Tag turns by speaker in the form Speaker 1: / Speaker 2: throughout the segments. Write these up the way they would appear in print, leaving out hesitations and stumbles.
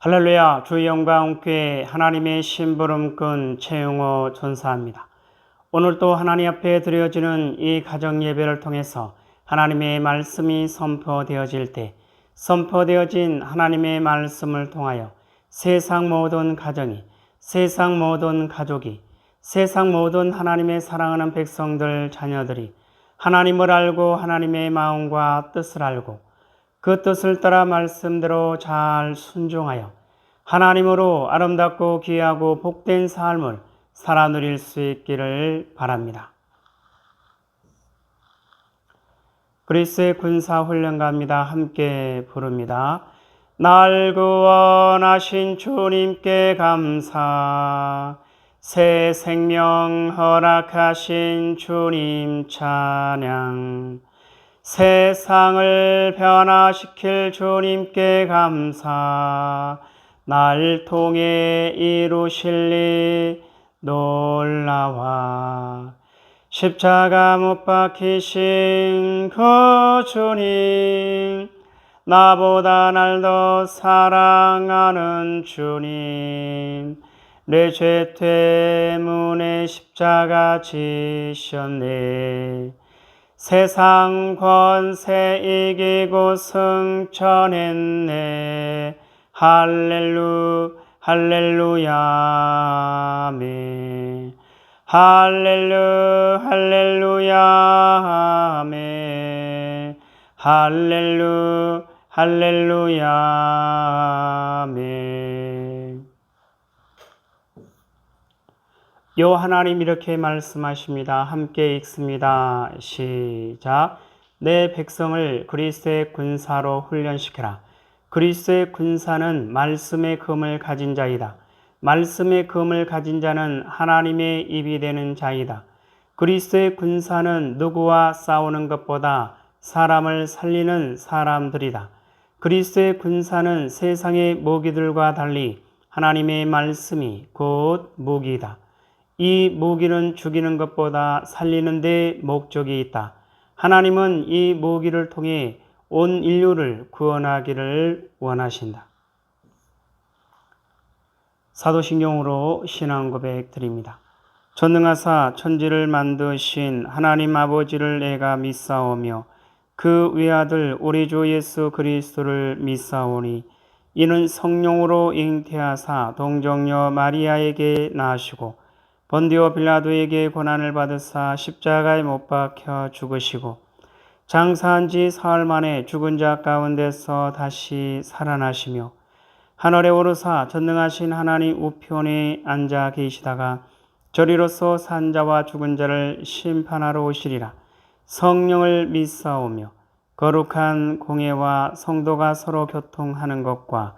Speaker 1: 할렐루야. 주의 영광께 하나님의 심부름꾼 최용호 전사입니다. 오늘도 하나님 앞에 드려지는 이 가정 예배를 통해서 하나님의 말씀이 선포되어질 때 선포되어진 하나님의 말씀을 통하여 세상 모든 가정이, 세상 모든 가족이, 세상 모든 하나님의 사랑하는 백성들, 자녀들이 하나님을 알고 하나님의 마음과 뜻을 알고 그 뜻을 따라 말씀대로 잘 순종하여 하나님으로 아름답고 귀하고 복된 삶을 살아 누릴 수 있기를 바랍니다. 그리스의 군사훈련가입니다. 함께 부릅니다. 날 구원하신 주님께 감사, 새 생명 허락하신 주님 찬양, 세상을 변화시킬 주님께 감사, 날 통해 이루실 일 놀라와, 십자가 못 박히신 그 주님, 나보다 날 더 사랑하는 주님, 내 죄 때문에 십자가 지셨네. 세상 권세 이기고 승천했네. 할렐루야 아멘. 할렐루야 아멘. 할렐루야 아멘. 요 하나님 이렇게 말씀하십니다. 함께 읽습니다. 시작. 내 백성을 그리스도의 군사로 훈련시켜라. 그리스도의 군사는 말씀의 금을 가진 자이다. 말씀의 금을 가진 자는 하나님의 입이 되는 자이다. 그리스도의 군사는 누구와 싸우는 것보다 사람을 살리는 사람들이다. 그리스도의 군사는 세상의 무기들과 달리 하나님의 말씀이 곧 무기이다. 이 무기는 죽이는 것보다 살리는 데 목적이 있다. 하나님은 이 무기를 통해 온 인류를 구원하기를 원하신다. 사도신경으로 신앙 고백 드립니다. 전능하사 천지를 만드신 하나님 아버지를 내가 믿사오며 그 외아들 우리 주 예수 그리스도를 믿사오니 이는 성령으로 잉태하사 동정녀 마리아에게 나시고 본디오 빌라도에게 고난을 받으사 십자가에 못 박혀 죽으시고 장사한 지 사흘 만에 죽은 자 가운데서 다시 살아나시며 하늘에 오르사 전능하신 하나님 우편에 앉아 계시다가 저리로서 산 자와 죽은 자를 심판하러 오시리라. 성령을 믿사오며 거룩한 공예와 성도가 서로 교통하는 것과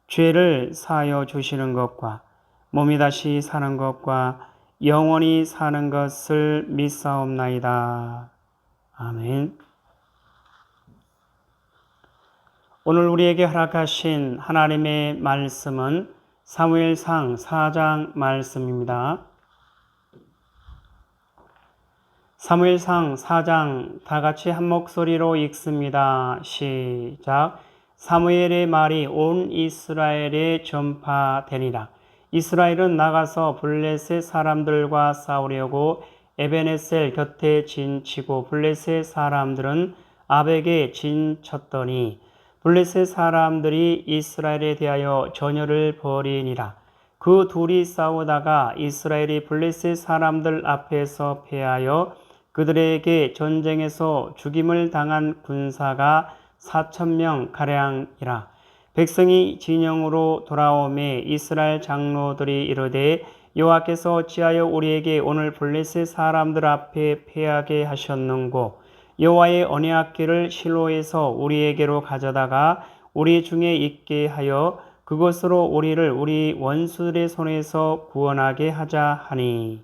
Speaker 1: 죄를 사하여 주시는 것과 몸이 다시 사는 것과 영원히 사는 것을 믿사옵나이다. 아멘. 오늘 우리에게 허락하신 하나님의 말씀은 사무엘상 4장 말씀입니다. 사무엘상 4장 다 같이 한 목소리로 읽습니다. 시작. 사무엘의 말이 온 이스라엘에 전파되니라. 이스라엘은 나가서 블레셋 사람들과 싸우려고 에베네셀 곁에 진치고 블레셋 사람들은 아벡에 진쳤더니 블레셋 사람들이 이스라엘에 대하여 전열을 벌이니라. 그 둘이 싸우다가 이스라엘이 블레셋 사람들 앞에서 패하여 그들에게 전쟁에서 죽임을 당한 군사가 4,000명 가량이라. 백성이 진영으로 돌아오매 이스라엘 장로들이 이르되 여호와께서 어찌하여 우리에게 오늘 블레셋 사람들 앞에 패하게 하셨는고 여호와의 언약궤를 실로에서 우리에게로 가져다가 우리 중에 있게 하여 그것으로 우리를 우리 원수들의 손에서 구원하게 하자 하니.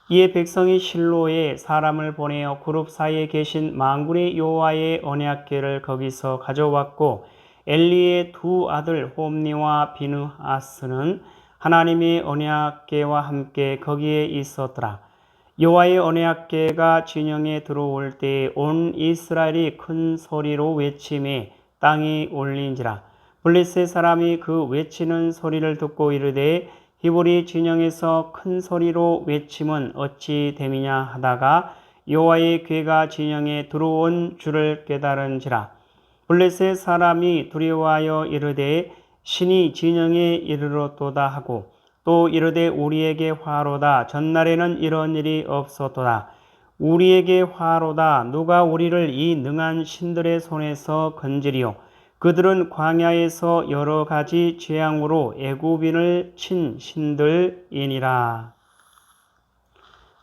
Speaker 1: 이에 백성이 실로에 사람을 보내어 그룹 사이에 계신 만군의 여호와의 언약궤를 거기서 가져왔고 엘리의 두 아들 홈니와 비느하스는 하나님의 언약궤와 함께 거기에 있었더라. 여호와의 언약궤가 진영에 들어올 때 온 이스라엘이 큰 소리로 외치매 땅이 울린지라. 블레셋 사람이 그 외치는 소리를 듣고 이르되 히브리 진영에서 큰 소리로 외침은 어찌 됨이냐 하다가 여호와의 괴가 진영에 들어온 줄을 깨달은지라. 블레셋 사람이 두려워하여 이르되 신이 진영에 이르렀도다 하고 또 이르되 우리에게 화로다. 전날에는 이런 일이 없었도다. 우리에게 화로다. 누가 우리를 이 능한 신들의 손에서 건지리요. 그들은 광야에서 여러 가지 재앙으로 애굽인을 친 신들이니라.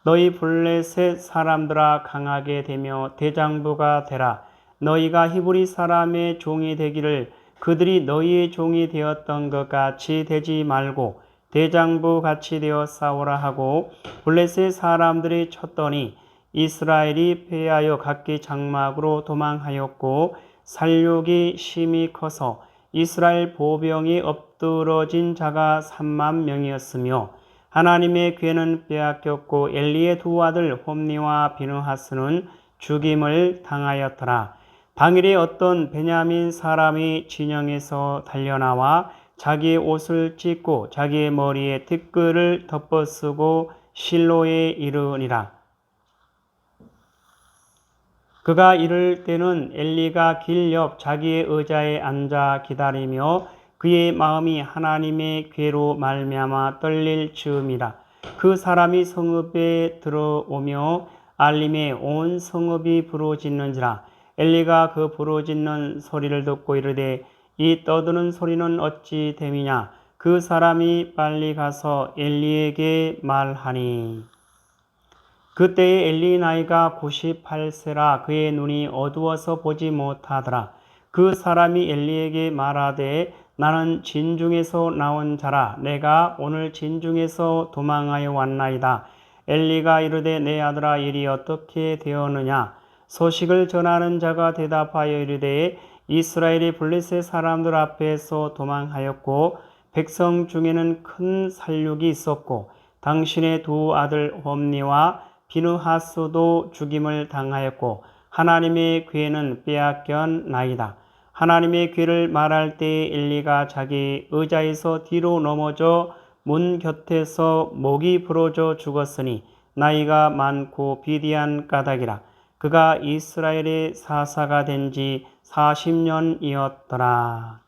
Speaker 1: 너희 블레셋 사람들아 강하게 되며 대장부가 되라. 너희가 히브리 사람의 종이 되기를 그들이 너희의 종이 되었던 것 같이 되지 말고 대장부 같이 되어 싸우라 하고 블레셋 사람들이 쳤더니 이스라엘이 패하여 각기 장막으로 도망하였고 살육이 심히 커서 이스라엘 보병이 엎드러진 자가 3만 명이었으며 하나님의 괴는 빼앗겼고 엘리의 두 아들 홈니와 비느하스는 죽임을 당하였더라. 당일에 어떤 베냐민 사람이 진영에서 달려나와 자기의 옷을 찢고 자기의 머리에 티끌을 덮어쓰고 실로에 이르니라. 그가 이를 때는 엘리가 길 옆 자기의 의자에 앉아 기다리며 그의 마음이 하나님의 괴로 말미암아 떨릴 즈음이라. 그 사람이 성읍에 들어오며 알림에 온 성읍이 부르짖는지라. 엘리가 그 부르짖는 소리를 듣고 이르되 이 떠드는 소리는 어찌 됨이냐. 그 사람이 빨리 가서 엘리에게 말하니 그때에 엘리 나이가 98세라. 그의 눈이 어두워서 보지 못하더라. 그 사람이 엘리에게 말하되 나는 진중에서 나온 자라. 내가 오늘 진중에서 도망하여 왔나이다. 엘리가 이르되 내 아들아 일이 어떻게 되었느냐. 소식을 전하는 자가 대답하여 이르되 이스라엘이 블레셋 사람들 앞에서 도망하였고 백성 중에는 큰 살육이 있었고 당신의 두 아들 홈니와 비느하스도 죽임을 당하였고 하나님의 괴는 빼앗겼나이다. 하나님의 괴를 말할 때에 엘리가 자기 의자에서 뒤로 넘어져 문 곁에서 목이 부러져 죽었으니 나이가 많고 비디한 까닭이라. 그가 이스라엘의 사사가 된 지 40년이었더라.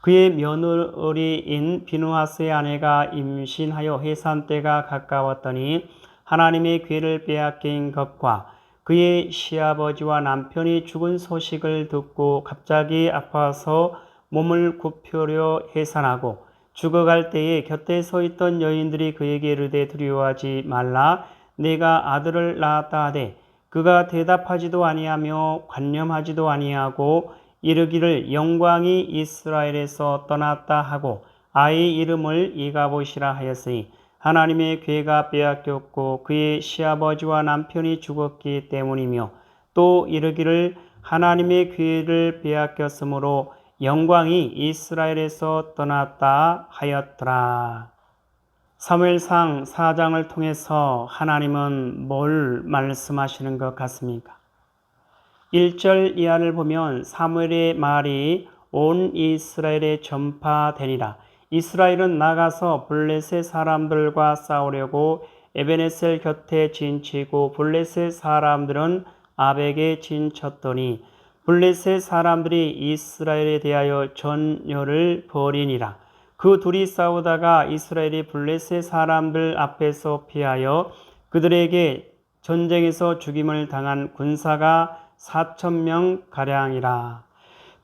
Speaker 1: 그의 며느리인 비느하스의 아내가 임신하여 해산 때가 가까웠더니 하나님의 괴를 빼앗긴 것과 그의 시아버지와 남편이 죽은 소식을 듣고 갑자기 아파서 몸을 굽히려 해산하고 죽어갈 때에 곁에 서 있던 여인들이 그에게 이르되 두려워하지 말라. 내가 아들을 낳았다 하되 그가 대답하지도 아니하며 관념하지도 아니하고 이르기를 영광이 이스라엘에서 떠났다 하고 아이 이름을 이가봇이라 하였으니 하나님의 괴가 빼앗겼고 그의 시아버지와 남편이 죽었기 때문이며 또 이르기를 하나님의 괴를 빼앗겼으므로 영광이 이스라엘에서 떠났다 하였더라. 사무엘상 4장을 통해서 하나님은 뭘 말씀하시는 것 같습니까? 1절 이하를 보면 사무엘의 말이 온 이스라엘에 전파되니라. 이스라엘은 나가서 블레셋 사람들과 싸우려고 에베네셀 곁에 진치고 블레셋 사람들은 아벡에 진쳤더니 블레셋 사람들이 이스라엘에 대하여 전열을 벌이니라. 그 둘이 싸우다가 이스라엘이 블레셋 사람들 앞에서 피하여 그들에게 전쟁에서 죽임을 당한 군사가 4,000명 가량이라.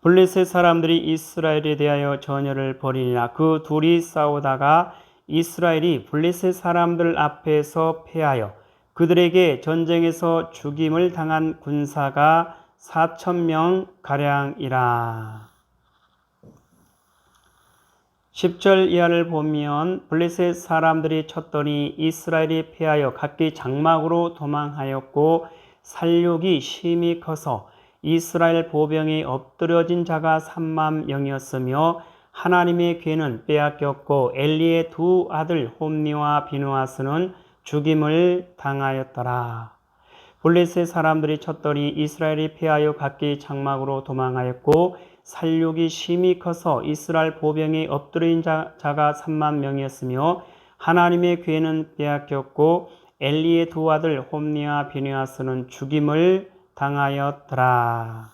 Speaker 1: 블레셋 사람들이 이스라엘에 대하여 전열을 벌이니라. 그 둘이 싸우다가 이스라엘이 블레셋 사람들 앞에서 패하여 그들에게 전쟁에서 죽임을 당한 군사가 4,000명 가량이라. 10절 이하를 보면 블레셋 사람들이 쳤더니 이스라엘이 패하여 각기 장막으로 도망하였고 살육이 심히 커서 이스라엘 보병이 엎드려진 자가 3만 명이었으며 하나님의 괴는 빼앗겼고 엘리의 두 아들 홈니와 비느하스는 죽임을 당하였더라. 블레셋 사람들이 쳤더니 이스라엘이 패하여 각기 장막으로 도망하였고 살육이 심히 커서 이스라엘 보병에 엎드린 자가 3만 명이었으며 하나님의 괴는 빼앗겼고 엘리의 두 아들 홈니와 비느하스는 죽임을 당하였더라.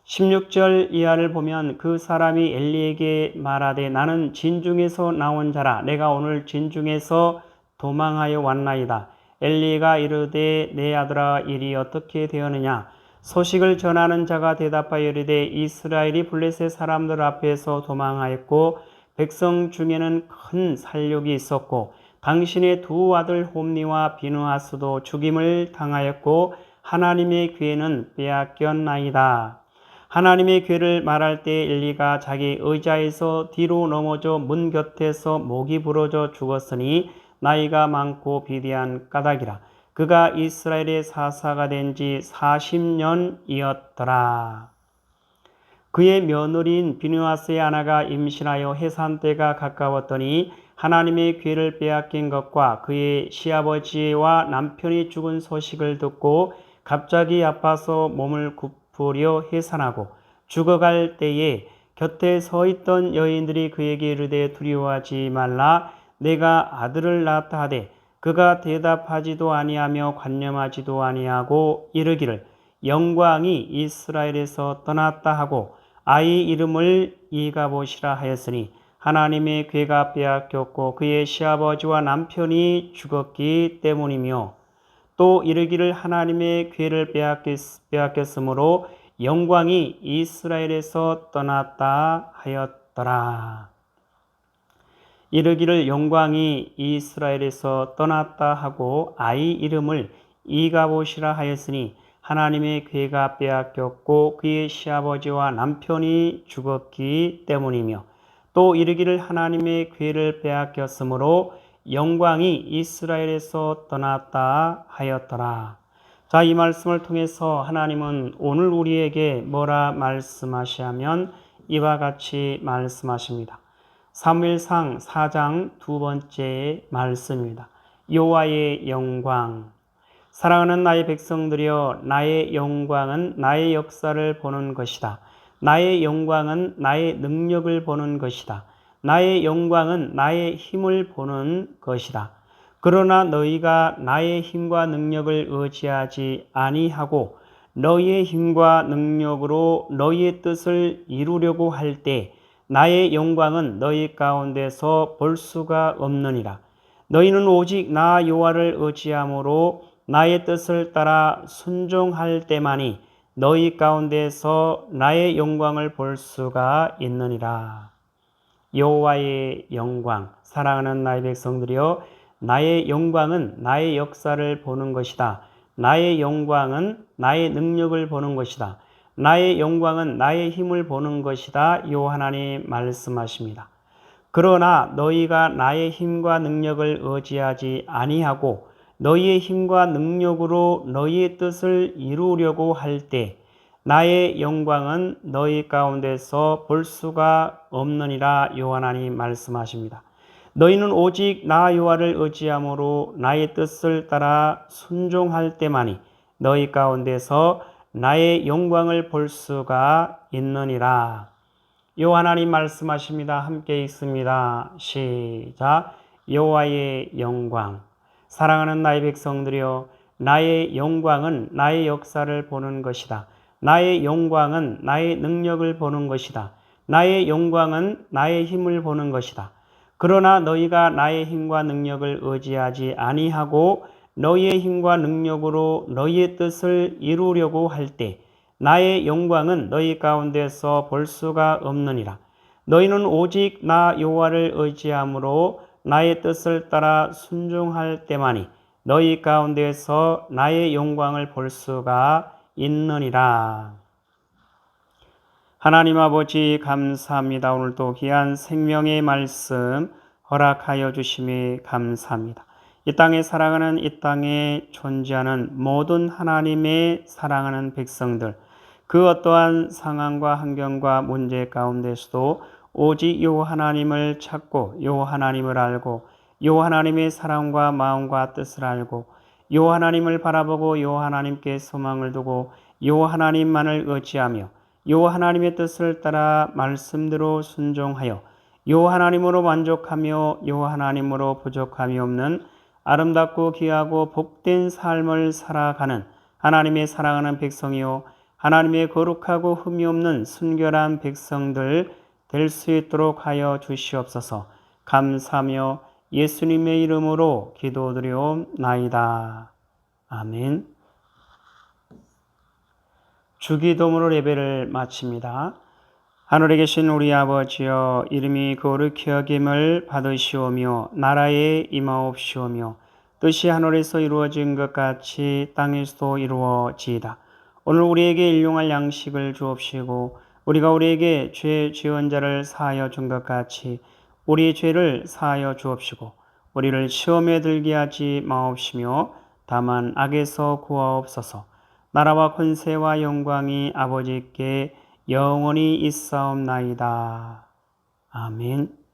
Speaker 1: 16절 이하를 보면 그 사람이 엘리에게 말하되 나는 진중에서 나온 자라 내가 오늘 진중에서 도망하여 왔나이다. 엘리가 이르되 내 아들아 일이 어떻게 되었느냐. 소식을 전하는 자가 대답하여 이르되 이스라엘이 블레셋 사람들 앞에서 도망하였고 백성 중에는 큰 살육이 있었고 당신의 두 아들 홈니와 비느하스도 죽임을 당하였고 하나님의 괴는 빼앗겼나이다. 하나님의 괴를 말할 때 엘리가 자기 의자에서 뒤로 넘어져 문 곁에서 목이 부러져 죽었으니 나이가 많고 비대한 까닭이라. 그가 이스라엘의 사사가 된 지 40년이었더라. 그의 며느리인 비느하스의 아내가 임신하여 해산 때가 가까웠더니 하나님의 괴를 빼앗긴 것과 그의 시아버지와 남편이 죽은 소식을 듣고 갑자기 아파서 몸을 굽으려 해산하고 죽어갈 때에 곁에 서 있던 여인들이 그에게 이르되 두려워하지 말라 내가 아들을 낳았다 하되 그가 대답하지도 아니하며 관념하지도 아니하고 이르기를 영광이 이스라엘에서 떠났다 하고 아이 이름을 이가봇이라 하였으니 하나님의 괴가 빼앗겼고 그의 시아버지와 남편이 죽었기 때문이며 또 이르기를 하나님의 괴를 빼앗겼으므로 영광이 이스라엘에서 떠났다 하였더라. 이르기를 영광이 이스라엘에서 떠났다 하고 아이 이름을 이가봇이라 하였으니 하나님의 괴가 빼앗겼고 그의 시아버지와 남편이 죽었기 때문이며 또 이르기를 하나님의 괴를 빼앗겼으므로 영광이 이스라엘에서 떠났다 하였더라. 자, 이 말씀을 통해서 하나님은 오늘 우리에게 뭐라 말씀하시냐면 이와 같이 말씀하십니다. 사무엘상 4장 두 번째 말씀입니다. 여호와의 영광. 사랑하는 나의 백성들이여 나의 영광은 나의 역사를 보는 것이다. 나의 영광은 나의 능력을 보는 것이다. 나의 영광은 나의 힘을 보는 것이다. 그러나 너희가 나의 힘과 능력을 의지하지 아니하고 너희의 힘과 능력으로 너희의 뜻을 이루려고 할 때 나의 영광은 너희 가운데서 볼 수가 없느니라. 너희는 오직 나 여호와를 의지함으로 나의 뜻을 따라 순종할 때만이 너희 가운데서 나의 영광을 볼 수가 있느니라. 여호와의 영광. 사랑하는 나의 백성들이여 나의 영광은 나의 역사를 보는 것이다. 나의 영광은 나의 능력을 보는 것이다. 나의 영광은 나의 힘을 보는 것이다. 요 하나님 말씀하십니다. 그러나 너희가 나의 힘과 능력을 의지하지 아니하고 너희의 힘과 능력으로 너희의 뜻을 이루려고 할 때 나의 영광은 너희 가운데서 볼 수가 없느니라. 요 하나님 말씀하십니다. 너희는 오직 나 여호와를 의지함으로 나의 뜻을 따라 순종할 때만이 너희 가운데서 나의 영광을 볼 수가 있느니라. 요 하나님 말씀하십니다. 함께 읽습니다. 시작. 여호와의 영광. 사랑하는 나의 백성들이여 나의 영광은 나의 역사를 보는 것이다. 나의 영광은 나의 능력을 보는 것이다. 나의 영광은 나의 힘을 보는 것이다. 그러나 너희가 나의 힘과 능력을 의지하지 아니하고 너희의 힘과 능력으로 너희의 뜻을 이루려고 할 때 나의 영광은 너희 가운데서 볼 수가 없느니라. 너희는 오직 나 여호와를 의지함으로 나의 뜻을 따라 순종할 때만이 너희 가운데서 나의 영광을 볼 수가 있느니라. 하나님 아버지 감사합니다. 오늘도 귀한 생명의 말씀 허락하여 주심에 감사합니다. 이 땅에 사랑하는 이 땅에 존재하는 모든 하나님의 사랑하는 백성들 그 어떠한 상황과 환경과 문제 가운데서도 오직 요 하나님을 찾고 요 하나님을 알고 요 하나님의 사랑과 마음과 뜻을 알고 요 하나님을 바라보고 요 하나님께 소망을 두고 요 하나님만을 의지하며 요 하나님의 뜻을 따라 말씀대로 순종하여 요 하나님으로 만족하며 요 하나님으로 부족함이 없는 아름답고 귀하고 복된 삶을 살아가는 하나님의 사랑하는 백성이요 하나님의 거룩하고 흠이 없는 순결한 백성들 될 수 있도록 하여 주시옵소서. 감사하며 예수님의 이름으로 기도드리옵나이다. 아멘. 주기도문으로 예배를 마칩니다. 하늘에 계신 우리 아버지여, 이름이 거룩히 여김을 받으시오며 나라에 임하옵시오며 뜻이 하늘에서 이루어진 것 같이 땅에서도 이루어지이다. 오늘 우리에게 일용할 양식을 주옵시고 우리가 우리에게 죄 지은 자를 사하여 준 것 같이 우리의 죄를 사하여 주옵시고 우리를 시험에 들게 하지 마옵시며 다만 악에서 구하옵소서. 나라와 권세와 영광이 아버지께 영원히 있사옵나이다. 아멘.